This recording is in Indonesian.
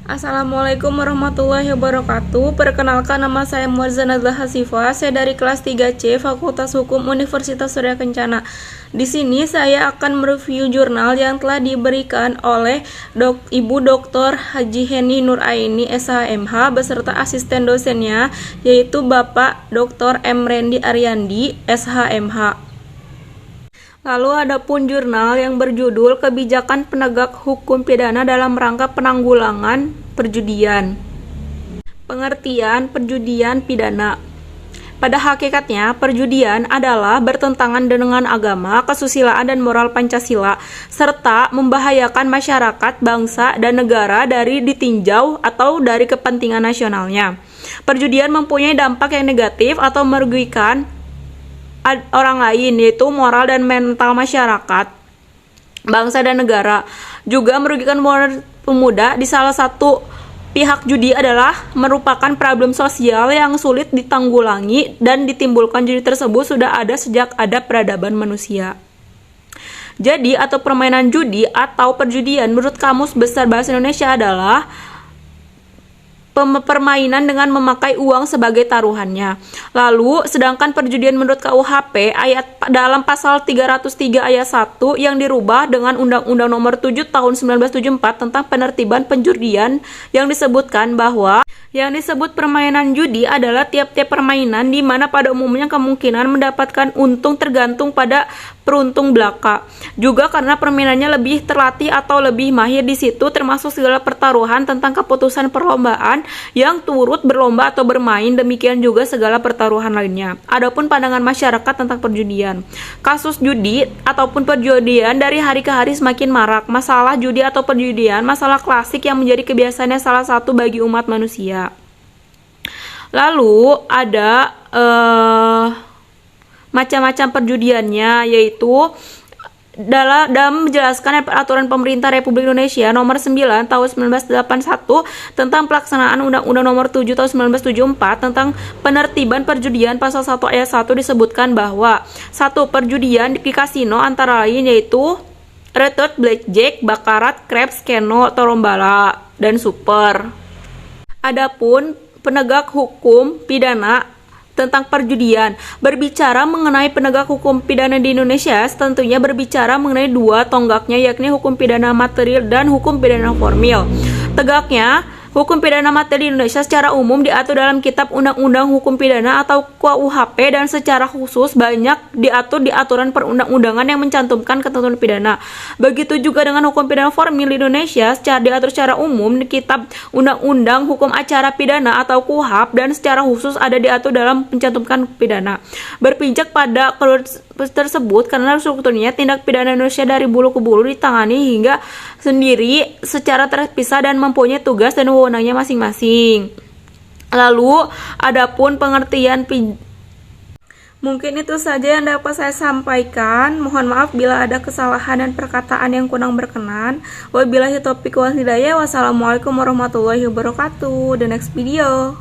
Assalamualaikum warahmatullahi wabarakatuh. Perkenalkan, nama saya Muazzana Hasifah. Saya dari kelas 3C Fakultas Hukum Universitas Surya Kencana. Di sini saya akan mereview jurnal yang telah diberikan oleh Ibu Dr. Haji Heni Nuraini SHMH beserta asisten dosennya, yaitu Bapak Dr. M. Rendi Aryandi SHMH. Lalu ada pun jurnal yang berjudul Kebijakan Penegak Hukum Pidana dalam Rangka Penanggulangan Perjudian. Pengertian perjudian pidana. Pada hakikatnya, perjudian adalah bertentangan dengan agama, kesusilaan dan moral Pancasila, serta membahayakan masyarakat, bangsa, dan negara dari ditinjau atau dari kepentingan nasionalnya. Perjudian mempunyai dampak yang negatif atau merugikan orang lain, yaitu moral dan mental masyarakat, bangsa dan negara. Juga merugikan moral pemuda. Di salah satu pihak, judi adalah merupakan problem sosial yang sulit ditanggulangi dan ditimbulkan judi tersebut sudah ada sejak ada peradaban manusia. Jadi atau permainan judi atau perjudian menurut Kamus Besar Bahasa Indonesia adalah permainan dengan memakai uang sebagai taruhannya. Lalu, sedangkan perjudian menurut KUHP dalam pasal 303 ayat 1 yang dirubah dengan Undang-Undang Nomor 7 Tahun 1974 tentang penertiban penjurian yang disebutkan bahwa yang disebut permainan judi adalah tiap-tiap permainan di mana pada umumnya kemungkinan mendapatkan untung tergantung pada peruntung belaka. Juga karena permainannya lebih terlatih atau lebih mahir di situ, termasuk segala pertaruhan tentang keputusan perlombaan yang turut berlomba atau bermain, demikian juga segala pertaruhan lainnya. Adapun pandangan masyarakat tentang perjudian. Kasus judi ataupun perjudian dari hari ke hari semakin marak. Masalah judi atau perjudian masalah klasik yang menjadi kebiasaannya salah satu bagi umat manusia. Lalu ada macam-macam perjudiannya, yaitu dalam menjelaskan peraturan pemerintah Republik Indonesia nomor 9 tahun 1981 tentang pelaksanaan Undang-Undang nomor 7 tahun 1974 tentang penertiban perjudian, pasal 1 ayat 1 disebutkan bahwa satu, perjudian di kasino antara lain yaitu roulette, blackjack, bakarat, craps, keno, torombala, dan super. Adapun penegak hukum pidana tentang perjudian, berbicara mengenai penegak hukum pidana di Indonesia, tentunya berbicara mengenai dua tonggaknya, yakni hukum pidana material dan hukum pidana formil. Tegaknya, hukum pidana materi di Indonesia secara umum diatur dalam Kitab Undang-Undang Hukum Pidana atau KUHP dan secara khusus banyak diatur di aturan perundang-undangan yang mencantumkan ketentuan pidana. Begitu juga dengan hukum pidana formil di Indonesia diatur secara umum di Kitab Undang-Undang Hukum Acara Pidana atau KUHAP dan secara khusus ada diatur dalam mencantumkan pidana. Berpijak pada tersebut karena strukturnya tindak pidana Indonesia dari bulu ke bulu ditangani hingga sendiri secara terpisah dan mempunyai tugas dan wewenangnya masing-masing. Lalu adapun pengertian mungkin itu saja yang dapat saya sampaikan. Mohon maaf bila ada kesalahan dan perkataan yang kurang berkenan. Wabillahi taufiq wal hidayah. Wassalamualaikum warahmatullahi wabarakatuh. The next video.